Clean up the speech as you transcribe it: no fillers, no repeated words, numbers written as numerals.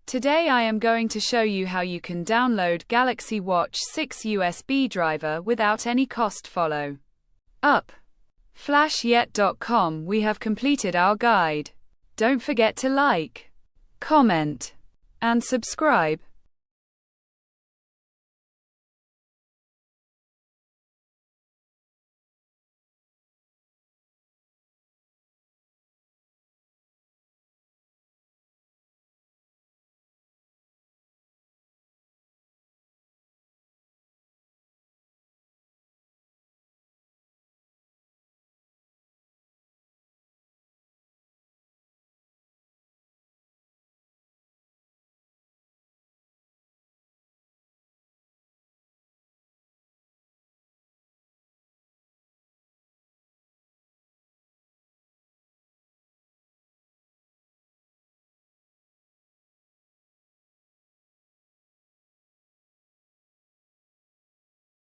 Today I am going to show you how you can download Galaxy Watch 6 USB driver without any cost. Follow up. Flashjet.com. We have completed our guide. Don't forget to like, comment, and subscribe.